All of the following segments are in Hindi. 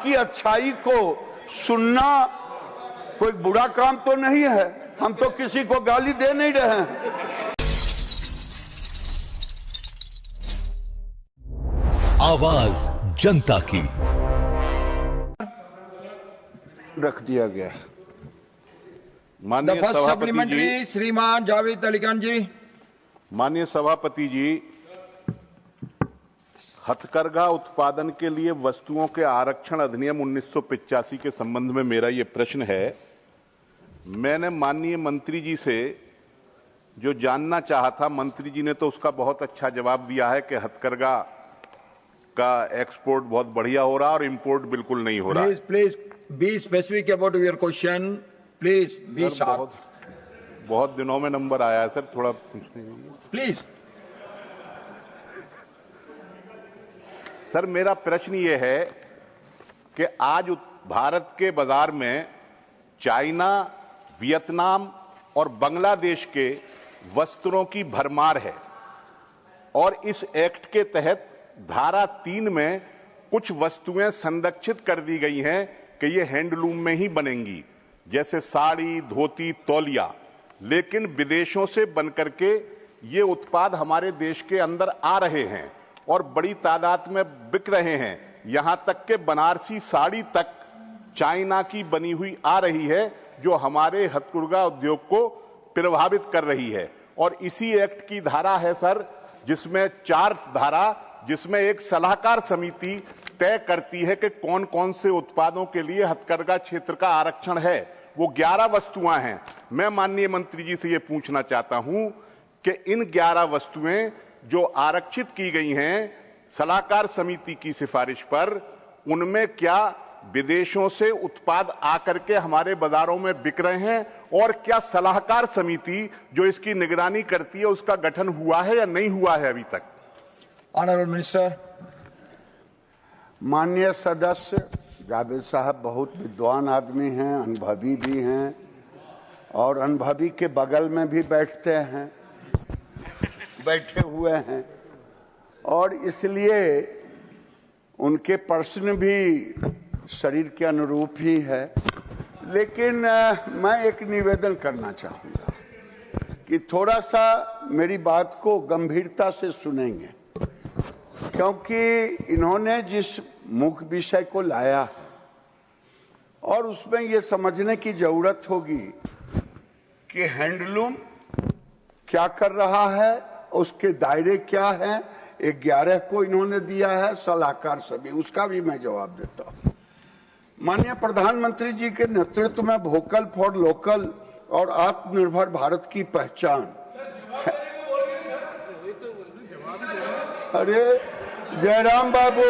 की अच्छाई को सुनना कोई बुरा काम तो नहीं है। हम तो किसी को गाली दे नहीं रहे हैं। आवाज जनता की। रख दिया गया। माननीय सभापति जी, श्रीमान जावेद अली खान जी। माननीय सभापति जी, हथकरघा उत्पादन के लिए वस्तुओं के आरक्षण अधिनियम 1985 के संबंध में मेरा ये प्रश्न है। मैंने माननीय मंत्री जी से जो जानना चाहा था, मंत्री जी ने तो उसका बहुत अच्छा जवाब दिया है कि हथकरघा का एक्सपोर्ट बहुत बढ़िया हो रहा और इंपोर्ट बिल्कुल नहीं हो रहा। Please be specific about your question, please be sharp. बहुत दिनों में नंबर आया है सर, थोड़ा पूछने प्लीज। सर, मेरा प्रश्न ये है कि आज भारत के बाजार में चाइना, वियतनाम और बांग्लादेश के वस्त्रों की भरमार है और इस एक्ट के तहत धारा 3 में कुछ वस्तुएं संरक्षित कर दी गई हैं कि ये हैंडलूम में ही बनेंगी, जैसे साड़ी, धोती, तौलिया। लेकिन विदेशों से बनकर के ये उत्पाद हमारे देश के अंदर आ रहे हैं और बड़ी तादाद में बिक रहे हैं। यहां तक कि बनारसी साड़ी तक चाइना की बनी हुई आ रही है, जो हमारे हथकरघा उद्योग को प्रभावित कर रही है। और इसी एक्ट की धारा है सर, जिसमें 4 धारा, जिसमें एक सलाहकार समिति तय करती है कि कौन कौन से उत्पादों के लिए हथकरघा क्षेत्र का आरक्षण है। वो 11 वस्तुएं हैं। मैं माननीय मंत्री जी से ये पूछना चाहता हूं कि इन 11 वस्तुएं जो आरक्षित की गई हैं सलाहकार समिति की सिफारिश पर, उनमें क्या विदेशों से उत्पाद आकर के हमारे बाजारों में बिक रहे हैं, और क्या सलाहकार समिति जो इसकी निगरानी करती है उसका गठन हुआ है या नहीं हुआ है अभी तक? Honourable minister. माननीय सदस्य जावेद साहब बहुत विद्वान आदमी हैं, अनुभवी भी हैं और अनुभवी के बगल में भी बैठे हुए हैं और इसलिए उनके प्रश्न भी शरीर के अनुरूप ही है। लेकिन मैं एक निवेदन करना चाहूँगा कि थोड़ा सा मेरी बात को गंभीरता से सुनेंगे, क्योंकि इन्होंने जिस मुख्य विषय को लाया और उसमें ये समझने की जरूरत होगी कि हैंडलूम क्या कर रहा है, उसके दायरे क्या हैं। 11 को इन्होंने दिया है सलाहकार सभी, उसका भी मैं जवाब देता हूँ। माननीय प्रधानमंत्री जी के नेतृत्व में वोकल फॉर लोकल और आत्मनिर्भर भारत की पहचान। अरे जयराम बाबू,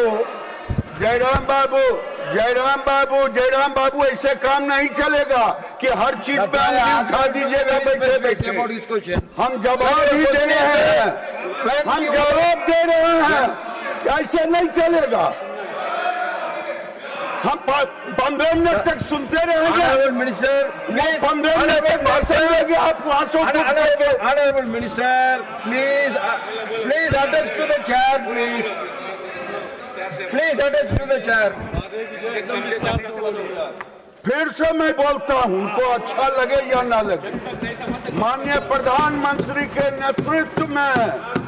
ऐसे काम नहीं चलेगा कि हर चीज पे उठा दीजिएगा बैठे बैठे। हम जवाब ही दे रहे हैं, ऐसे नहीं चलेगा। हम 15 मिनट तक सुनते रहेंगे। मिनिस्टर 15 मिनट तक भाषण देंगे, आप वहां से। Honourable minister please attach to the chair, please attach to the chair. फिर से मैं बोलता हूं, उनको अच्छा लगे या ना लगे। माननीय प्रधानमंत्री के नेतृत्व में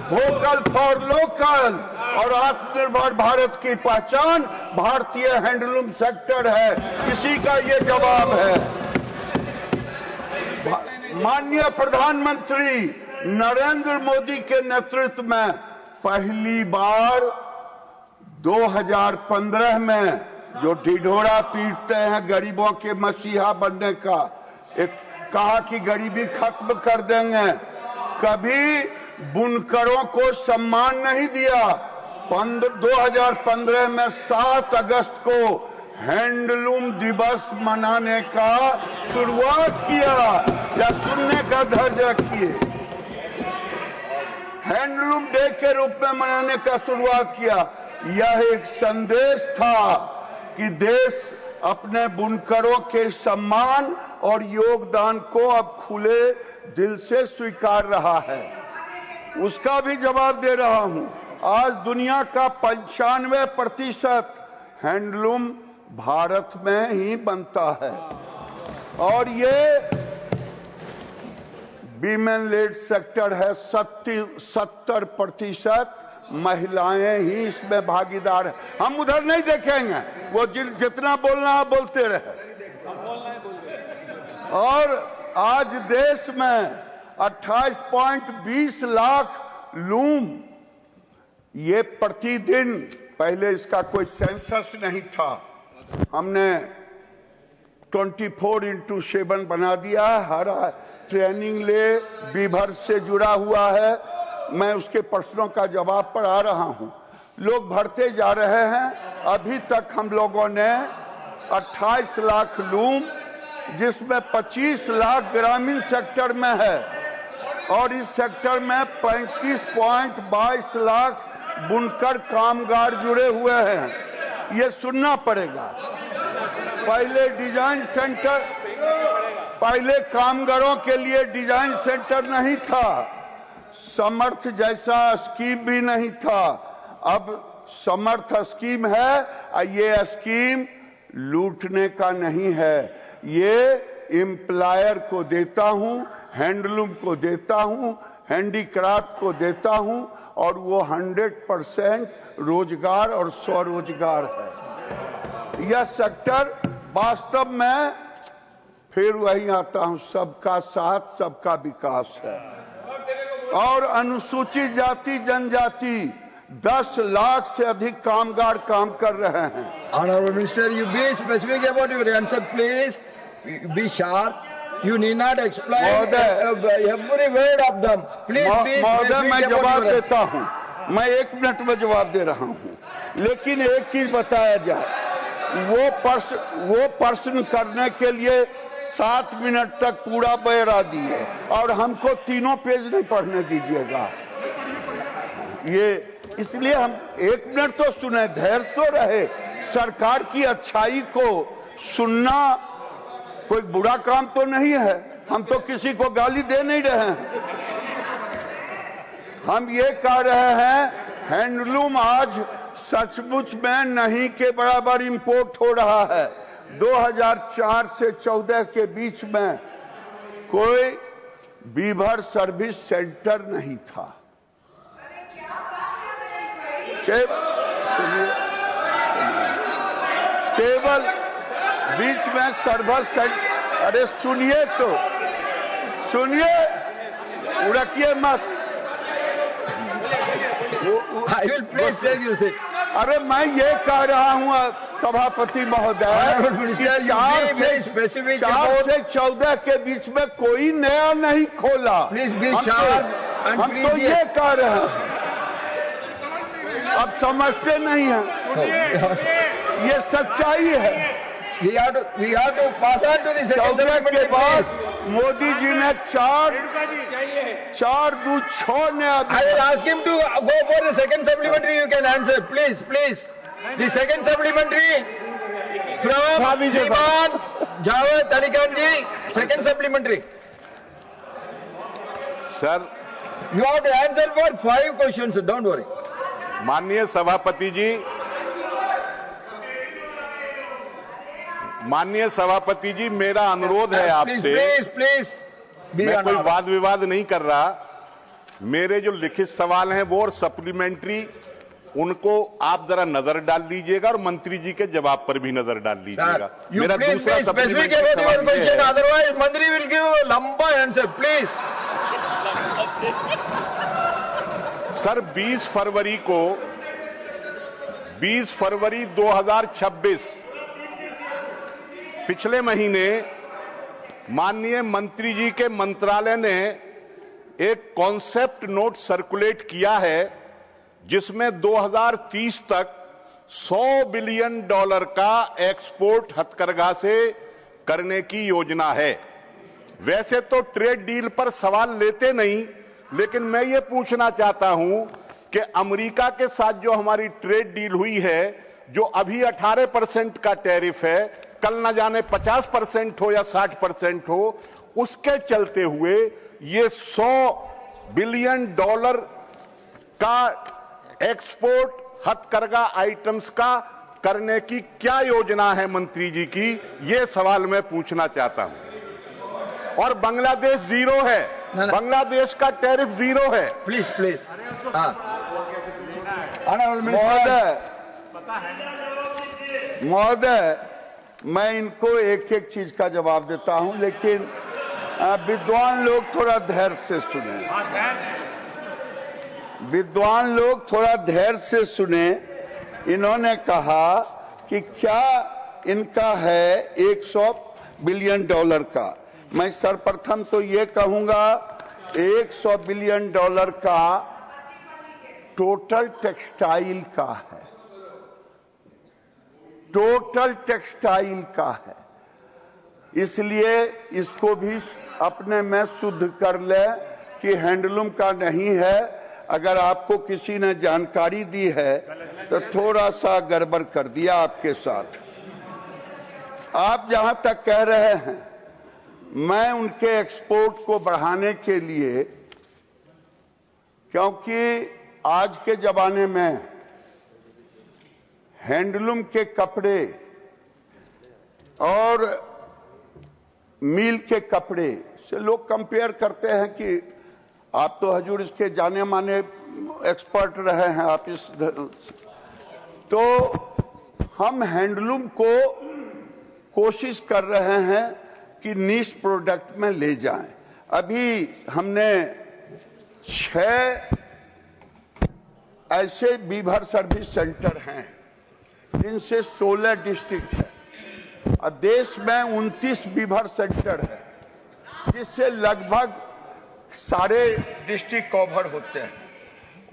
वोकल फॉर लोकल और आत्मनिर्भर भारत की पहचान भारतीय हैंडलूम सेक्टर है, इसी का ये जवाब है। माननीय प्रधानमंत्री नरेंद्र मोदी के नेतृत्व में पहली बार 2015 में जो ढिढोरा पीटते हैं गरीबों के मसीहा बनने का, एक कहा कि गरीबी खत्म कर देंगे, कभी बुनकरों को सम्मान नहीं दिया। 2015 में 7 अगस्त को हैंडलूम दिवस मनाने का शुरुआत किया या सुनने का धैर्य रखिए, हैंडलूम डे के रूप में मनाने का शुरुआत किया। यह एक संदेश था कि देश अपने बुनकरों के सम्मान और योगदान को अब खुले दिल से स्वीकार रहा है, उसका भी जवाब दे रहा हूं। आज दुनिया का 95% हैंडलूम भारत में ही बनता है। और ये वीमेन लेड सेक्टर है, 70% महिलाएं ही इसमें भागीदार है। हम उधर नहीं देखेंगे, वो जितना बोलना है बोलते रहे। और आज देश में 28.20 लाख लूम, ये प्रतिदिन, पहले इसका कोई सेंसस नहीं था, हमने 24/7 बना दिया। हर ट्रेनिंग ले बीभर से जुड़ा हुआ है। मैं उसके प्रश्नों का जवाब पर आ रहा हूं। लोग भरते जा रहे हैं। अभी तक हम लोगों ने 28 लाख लूम, जिसमें 25 लाख ग्रामीण सेक्टर में है, और इस सेक्टर में 35.22 लाख बुनकर कामगार जुड़े हुए हैं। ये सुनना पड़ेगा। पहले डिजाइन सेंटर, पहले कामगारों के लिए डिजाइन सेंटर नहीं था, समर्थ जैसा स्कीम भी नहीं था। अब समर्थ स्कीम है। ये स्कीम लूटने का नहीं है, ये एम्प्लॉयर को देता हूं, हैंडलूम को देता हूं, हैंडीक्राफ्ट को देता हूं, और वो 100% रोजगार और स्वरोजगार है। यह सेक्टर वास्तव में, फिर वही आता हूं, सबका साथ सबका विकास है। और अनुसूचित जाति जनजाति 10 लाख से अधिक कामगार काम कर रहे हैं। Honorable Minister, you be specific about your answer, please. Be sharp. You need not explain every word of them. Please be महोदय, मैं specific जवाब about your answer. देता हूं। मैं 1 मिनट में जवाब दे रहा हूं, लेकिन एक चीज बताया जाए, वो प्रश्न करने के लिए 7 मिनट तक पूरा बयान दिए, और हमको 3 पेज नहीं पढ़ने दीजिएगा। ये इसलिए हम 1 मिनट तो सुने, धैर्य तो रहे। सरकार की अच्छाई को सुनना कोई बुरा काम तो नहीं है। हम तो किसी को गाली दे नहीं रहे हैं। हम ये कह रहे हैं, हैंडलूम आज सचमुच में नहीं के बराबर इंपोर्ट हो रहा है। 2004 से 14 के बीच में कोई वीवर सर्विस सेंटर नहीं था। केवल बीच में सर्वर सेंटर, अरे सुनिए तो, सुनिए, उड़किए मत। I will please take your seat. अरे मैं ये कह रहा हूँ सभापति महोदय, कि 4 से 14 के बीच में कोई नया नहीं खोला। Please be sharp and हम तो ये कह रहे हैं, अब समझते नहीं हैं। ये सच्चाई है। We have to pass on to the second 14 के supplementary, बाद please. मोदी जी ने 4 2 6 ने I will ask him to go for the second supplementary. You can answer, please, please. The second supplementary from Shriman Javed Ali Khan ji. Second supplementary. Sir, You have to answer for 5 questions. Don't worry. माननीय सभापति जी, माननीय सभापति जी, मेरा अनुरोध है आपसे, प्लीज मैं कोई वाद विवाद नहीं कर रहा। मेरे जो लिखित सवाल हैं वो और सप्लीमेंट्री, उनको आप जरा नजर डाल लीजिएगा, और मंत्री जी के जवाब पर भी नजर डाल लीजिएगा। मेरा दूसरा सप्लीमेंट्री सवाल ये है, अदरवाइज मंत्री विल गिव लंबा आंसर, प्लीज। सर 20 फरवरी 2026 पिछले महीने माननीय मंत्री जी के मंत्रालय ने एक कॉन्सेप्ट नोट सर्कुलेट किया है, जिसमें 2030 तक $100 बिलियन का एक्सपोर्ट हथकरघा से करने की योजना है। वैसे तो ट्रेड डील पर सवाल लेते नहीं, लेकिन मैं ये पूछना चाहता हूं कि अमेरिका के साथ जो हमारी ट्रेड डील हुई है, जो अभी 18% का टैरिफ है, कल न जाने 50% हो या 60% हो, उसके चलते हुए ये $100 बिलियन का एक्सपोर्ट हथकरघा आइटम्स का करने की क्या योजना है मंत्री जी की, ये सवाल मैं पूछना चाहता हूं। और बांग्लादेश जीरो है, बांग्लादेश का टैरिफ जीरो है। Please please. महोदय, मैं इनको एक एक चीज का जवाब देता हूं, लेकिन विद्वान लोग थोड़ा धैर्य से सुने। विद्वान लोग थोड़ा धैर्य से सुने। इन्होंने कहा कि क्या इनका है 100 बिलियन डॉलर का। मैं सर्वप्रथम तो ये कहूंगा 100 बिलियन डॉलर का टोटल टेक्सटाइल का है, टोटल टेक्सटाइल का है। इसलिए इसको भी अपने में शुद्ध कर ले कि हैंडलूम का नहीं है। अगर आपको किसी ने जानकारी दी है तो थोड़ा सा गड़बड़ कर दिया आपके साथ। आप जहां तक कह रहे हैं, मैं उनके एक्सपोर्ट को बढ़ाने के लिए, क्योंकि आज के जमाने में हैंडलूम के कपड़े और मिल के कपड़े से लोग कंपेयर करते हैं कि आप तो हजूर इसके जाने माने एक्सपर्ट रहे हैं आप इस, तो हम हैंडलूम को कोशिश कर रहे हैं कि नीश प्रोडक्ट में ले जाएं। अभी हमने 6 ऐसे बीभर सर्विस सेंटर हैं जिनसे 16 डिस्ट्रिक्ट है और देश में 29 बीभर सेंटर है, जिससे लगभग सारे डिस्ट्रिक्ट कवर होते हैं।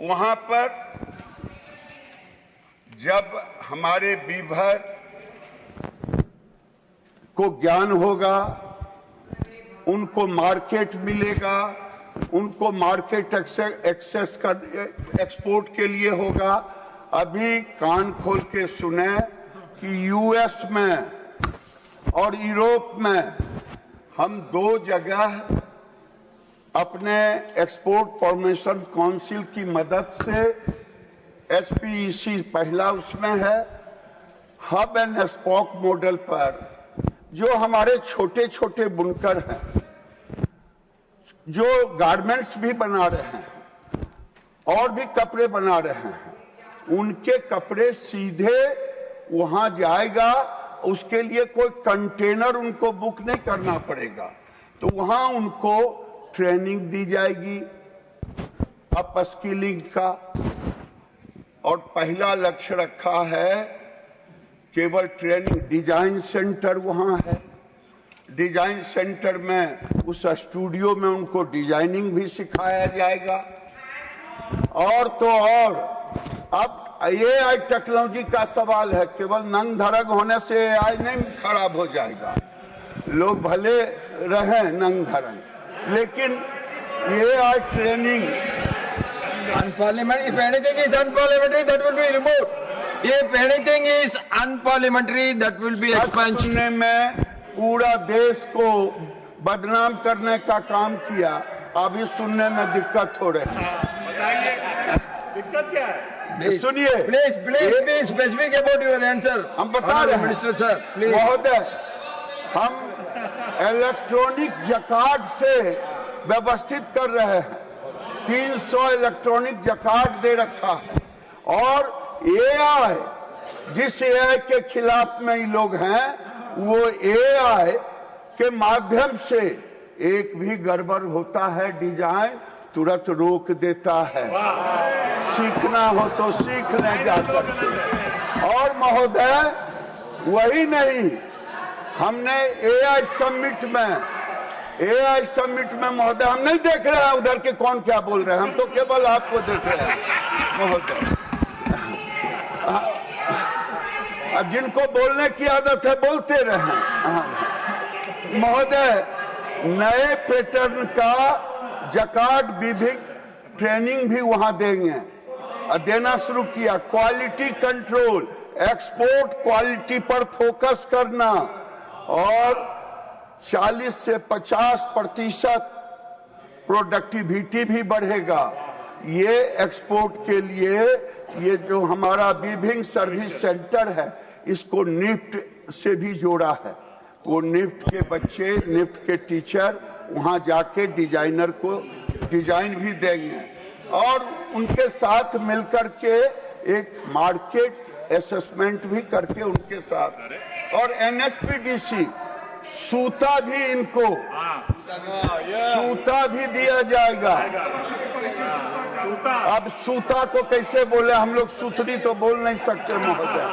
वहां पर जब हमारे बीभर को ज्ञान होगा, उनको मार्केट मिलेगा, उनको मार्केट एक्सेस कर एक्सपोर्ट के लिए होगा। अभी कान खोल के सुने कि यूएस में और यूरोप में हम 2 जगह अपने एक्सपोर्ट प्रमोशन काउंसिल की मदद से, एसपीईसी पहला उसमें है, हब एंड स्पोक मॉडल पर, जो हमारे छोटे छोटे बुनकर हैं, जो गारमेंट्स भी बना रहे हैं और भी कपड़े बना रहे हैं, उनके कपड़े सीधे वहां जाएगा। उसके लिए कोई कंटेनर उनको बुक नहीं करना पड़ेगा, तो वहां उनको ट्रेनिंग दी जाएगी अप स्किलिंग का। और पहला लक्ष्य रखा है केवल ट्रेनिंग, डिजाइन सेंटर वहां है। डिजाइन सेंटर में उस स्टूडियो में उनको डिजाइनिंग भी सिखाया जाएगा। और तो और अब एआई टेक्नोलॉजी का सवाल है, केवल नंग धड़क होने से एआई नहीं खराब हो जाएगा। लोग भले रहे नंग धड़क, लेकिन AI training unparliamentary. If anything is unparliamentary, that will be removed. If anything is unparliamentary, that will be expunged. में पूरा देश को बदनाम करने का काम किया, अभी सुनने में दिक्कत हो रही है। दिक्कत क्या है? सुनिए, Please be specific about your answer. हम बता रहे हैं मिनिस्टर सर, प्लीज। महोदय, हम इलेक्ट्रॉनिक जकार्ड से व्यवस्थित कर रहे हैं। 300 इलेक्ट्रॉनिक जकार्ड दे रखा है। और एआई, जिस एआई के खिलाफ में ये लोग हैं, वो एआई के माध्यम से एक भी गड़बड़ होता है डिजाइन तुरंत रोक देता है। सीखना हो तो सीख ले जा सकते। और महोदय, वही नहीं, हमने एआई समिट में महोदय, हम नहीं देख रहे हैं उधर के कौन क्या बोल रहे हैं, हम तो केवल आपको देख रहे हैं महोदय। अब जिनको बोलने की आदत है बोलते रहे महोदय। नए पैटर्न का जकार्ड विभिन्न ट्रेनिंग भी वहां देंगे, देना शुरू किया। क्वालिटी कंट्रोल, एक्सपोर्ट क्वालिटी पर फोकस करना और 40 से 50% प्रोडक्टिविटी भी बढ़ेगा। ये एक्सपोर्ट के लिए ये जो हमारा वीविंग सर्विस सेंटर है इसको निफ्ट से भी जोड़ा है। वो निफ्ट के बच्चे, निफ्ट के टीचर वहां जाके डिजाइनर को डिजाइन भी देंगे और उनके साथ मिलकर के एक मार्केट असेसमेंट भी करके उनके साथ, और एनएचपीडीसी सूता भी इनको सूता भी दिया जाएगा। अब सूता को कैसे बोले, हम लोग सूतरी तो बोल नहीं सकते महोदय,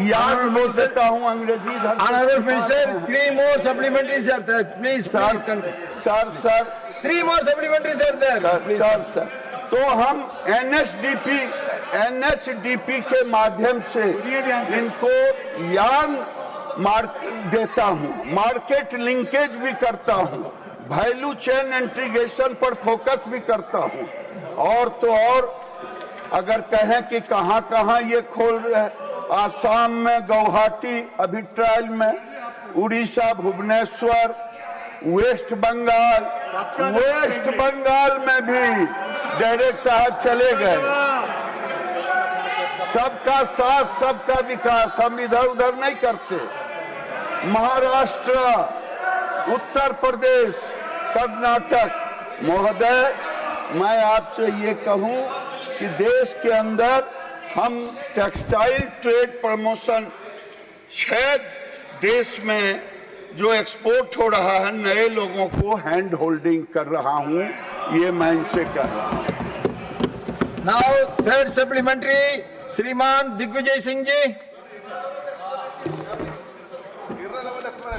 यार बोल देता हूँ अंग्रेजी। Honorable Minister, 3 more supplementaries are there. Please, sir 3 more supplementaries are there. Sir तो हम एनएचडीपी के माध्यम से इनको यार्न देता हूँ, मार्केट लिंकेज भी करता हूँ, वैल्यू चेन इंटीग्रेशन पर फोकस भी करता हूँ। और तो और अगर कहें कि कहाँ कहाँ ये खोल रहे, आसाम में गुवाहाटी अभी ट्रायल में, उड़ीसा भुवनेश्वर, वेस्ट बंगाल में भी डायरेक्ट साहब चले गए। सबका साथ सबका विकास, हम इधर उधर नहीं करते। महाराष्ट्र, उत्तर प्रदेश, कर्नाटक। महोदय, मैं आपसे ये कहूं कि देश के अंदर हम टेक्सटाइल ट्रेड प्रमोशन 6 देश में जो एक्सपोर्ट हो रहा है, नए लोगों को हैंड होल्डिंग कर रहा हूं, ये मैं इनसे कह रहा हूं। Now, third supplementary, श्रीमान दिग्विजय सिंह जी।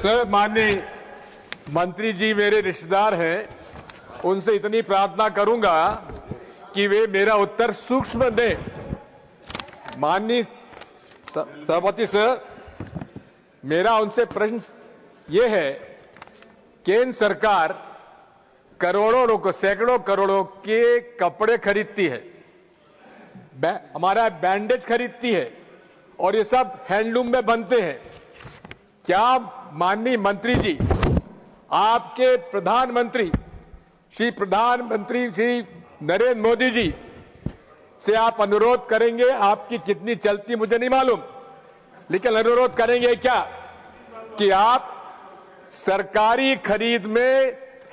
सर, माननीय मंत्री जी मेरे रिश्तेदार हैं, उनसे इतनी प्रार्थना करूंगा कि वे मेरा उत्तर सूक्ष्म दें। माननीय सभापति सर, मेरा उनसे प्रश्न ये है, केंद्र सरकार करोड़ों सैकड़ों करोड़ों के कपड़े खरीदती है, हमारा बैंडेज खरीदती है और ये सब हैंडलूम में बनते हैं। क्या माननीय मंत्री जी, आपके प्रधानमंत्री श्री नरेंद्र मोदी जी से आप अनुरोध करेंगे, आपकी कितनी चलती मुझे नहीं मालूम, लेकिन अनुरोध करेंगे क्या कि आप सरकारी खरीद में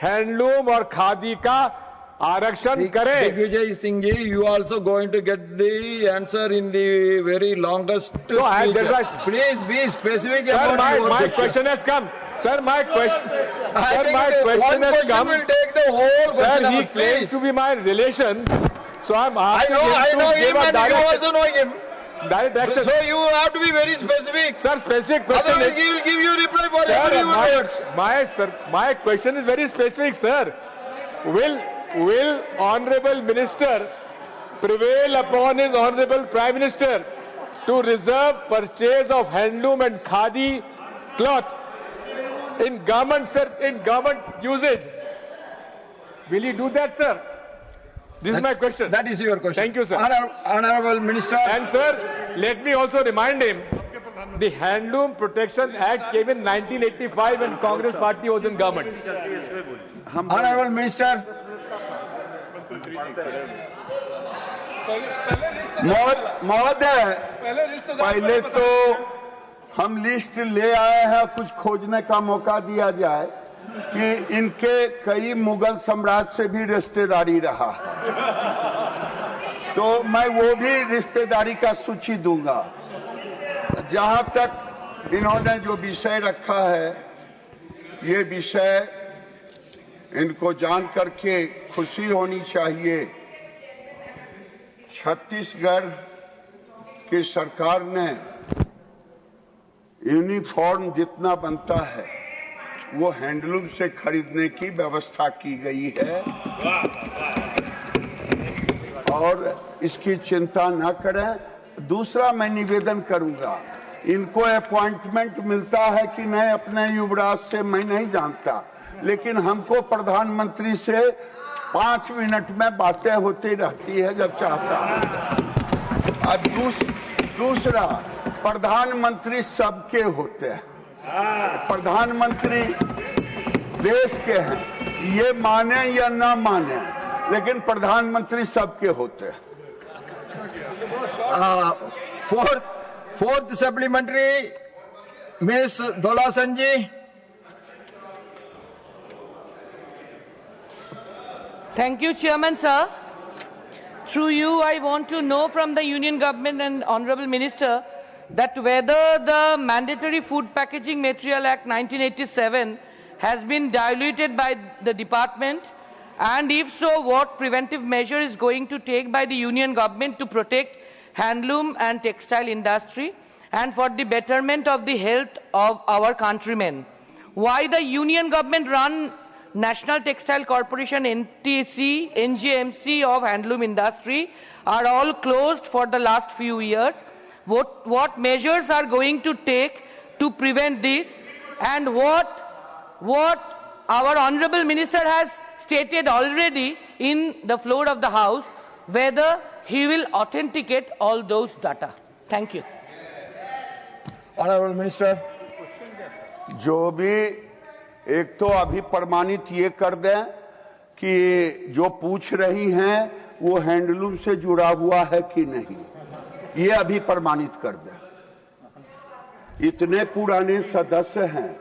हैंडलूम और खादी का आरक्षण करें। Digvijay Singh ji, you also going to get the answer in the very longest So speech. Please be specific Sir, about your my question. question has come. Sir, my question One has question come. will take the whole Sir, question. he hour, claims please. to be my relation, so I'm I asking know him to him give a and you also know him. direct action. So you have to be very specific. Sir, specific question Otherwise, is, he will give you reply for every word. my question is very specific, sir. Will honorable minister prevail upon his honorable prime minister to reserve purchase of handloom and khadi cloth in government usage? Will he do that, sir? This is my question. That is your question. Thank you, sir. Honorable Minister. And sir, let me also remind him, the Handloom Protection Act came in 1985 when Congress party was in government. Honorable Minister. महोदय, पहले तो हम लिस्ट ले आए हैं, कुछ खोजने का मौका दिया जाए कि इनके कई मुगल सम्राट से भी रिश्तेदारी रहा है, तो मैं वो भी रिश्तेदारी का सूची दूंगा। जहां तक इन्होंने जो विषय रखा है, ये विषय इनको जान करके खुशी होनी चाहिए। छत्तीसगढ़ की सरकार ने यूनिफॉर्म जितना बनता है वो हैंडलूम से खरीदने की व्यवस्था की गई है और इसकी चिंता न करें। दूसरा, मैं निवेदन करूंगा, इनको अपॉइंटमेंट मिलता है कि नहीं अपने युवराज से मैं नहीं जानता, लेकिन हमको प्रधानमंत्री से 5 मिनट में बातें होती रहती है जब चाहता है। और दूसरा, प्रधानमंत्री सबके होते हैं, प्रधानमंत्री देश के हैं, ये माने या ना माने, लेकिन प्रधानमंत्री सबके होते हैं। Fourth supplementary miss Dolasan ji. Thank you, Chairman, sir. Through you, I want to know from the Union Government and Honourable Minister that whether the Mandatory Food Packaging Material Act 1987 has been diluted by the department, and if so, what preventive measure is going to take by the Union Government to protect handloom and textile industry and for the betterment of the health of our countrymen. Why the Union Government run National Textile Corporation, NTC, NGMC of handloom industry are all closed for the last few years. What measures are going to take to prevent this, and what our Honourable Minister has stated already in the floor of the House, whether he will authenticate all those data. Thank you. Honourable Minister. जो भी एक तो अभी प्रमाणित ये कर दें कि जो पूछ रही हैं वो हैंडलूम से जुड़ा हुआ है कि नहीं, ये अभी प्रमाणित कर दें। इतने पुराने सदस्य हैं,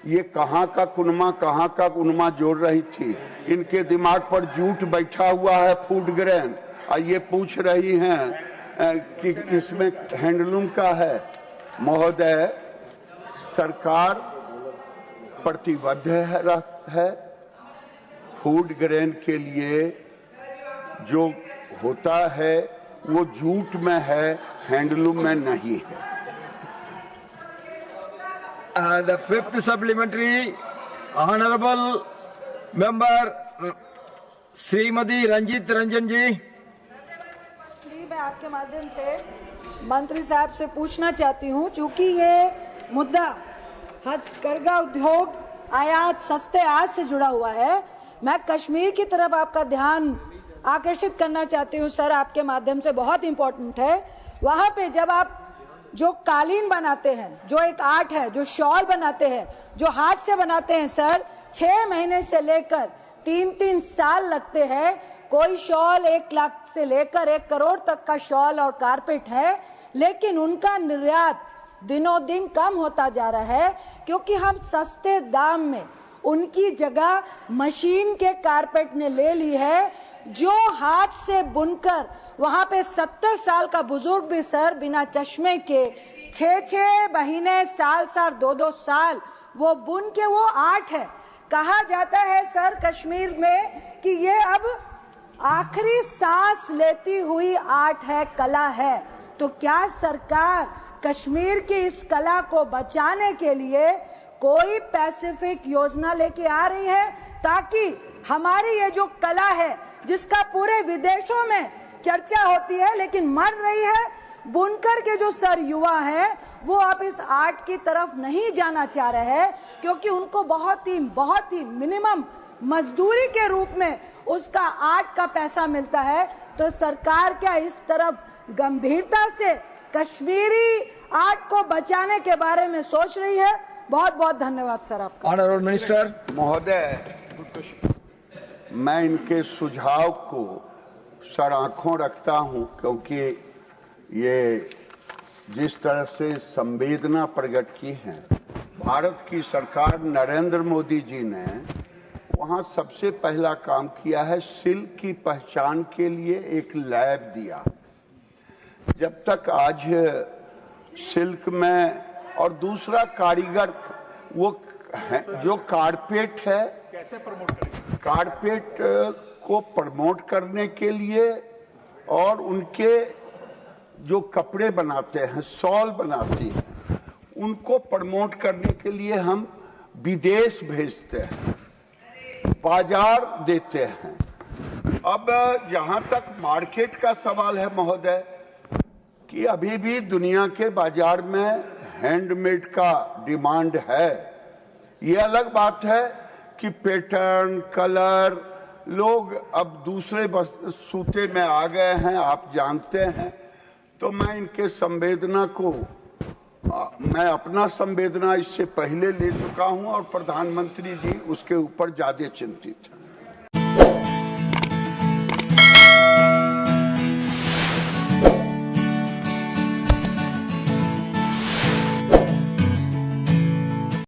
ये कहाँ का कुनमा जोड़ रही थी, इनके दिमाग पर झूठ बैठा हुआ है फूड ग्रेन, और ये पूछ रही हैं कि इसमें हैंडलूम का है। महोदय, सरकार प्रतिबद्ध है फूड ग्रेन के लिए, जो होता है वो जूट में है, हैंडलूम में नहीं है। The fifth supplementary, Honourable Member Shrimati Ranjit Ranjan जी। मैं आपके माध्यम से मंत्री साहब से पूछना चाहती हूँ, चूंकि ये मुद्दा हस्तकरघा उद्योग आयात सस्ते आज से जुड़ा हुआ है, मैं कश्मीर की तरफ आपका ध्यान आकर्षित करना चाहती हूँ सर, आपके माध्यम से। बहुत इम्पोर्टेंट है, वहाँ पे जब आप जो कालीन बनाते हैं, जो एक आर्ट है, जो शॉल बनाते हैं, जो हाथ से बनाते हैं सर, 6 महीने से लेकर 3-3 साल लगते हैं। कोई शॉल 1 लाख से लेकर 1 करोड़ तक का शॉल और कारपेट है, लेकिन उनका निर्यात दिनों दिन कम होता जा रहा है, क्योंकि हम सस्ते दाम में उनकी जगह मशीन के कारपेट ने ले ली है, जो हाथ से बुनकर वहां पे 70 साल का बुजुर्ग भी सर बिना चश्मे के 6-6 महीने, साल 2-2 साल वो बुन के, वो आर्ट है। कहा जाता है सर कश्मीर में कि ये अब आखिरी सांस लेती हुई आर्ट है, कला है। तो क्या सरकार कश्मीर की इस कला को बचाने के लिए कोई पैसिफिक योजना लेके आ रही है, ताकि हमारी ये जो कला है, जिसका पूरे विदेशों में चर्चा होती है लेकिन मर रही है, बुनकर के जो सर युवा हैं वो अब इस आर्ट की तरफ नहीं जाना चाह रहे हैं, क्योंकि उनको बहुत ही मिनिमम मजदूरी के रूप में उसका आर्ट का पैसा मिलता है। तो सरकार क्या इस तरफ गंभीरता से कश्मीरी आर्ट को बचाने के बारे में सोच रही है? बहुत बहुत धन्यवाद सर आपका। Honourable minister. महोदय, मैं इनके सुझाव को सर आंखों रखता हूं, क्योंकि ये जिस तरह से संवेदना प्रकट की है, भारत की सरकार नरेंद्र मोदी जी ने वहां सबसे पहला काम किया है, सिल्क की पहचान के लिए एक लैब दिया। जब तक आज सिल्क में, और दूसरा कारीगर, वो जो कारपेट है, कैसे प्रमोट करें, कारपेट को प्रमोट करने के लिए, और उनके जो कपड़े बनाते हैं, शॉल बनाती हैं, उनको प्रमोट करने के लिए हम विदेश भेजते हैं, बाजार देते हैं। अब जहां तक मार्केट का सवाल है महोदय, कि अभी भी दुनिया के बाजार में हैंडमेड का डिमांड है। ये अलग बात है कि पैटर्न, कलर, लोग अब दूसरे सूते में आ गए हैं, आप जानते हैं। तो मैं इनके संवेदना को, मैं अपना संवेदना इससे पहले ले चुका हूं, और प्रधानमंत्री जी उसके ऊपर ज्यादा चिंतित हैं।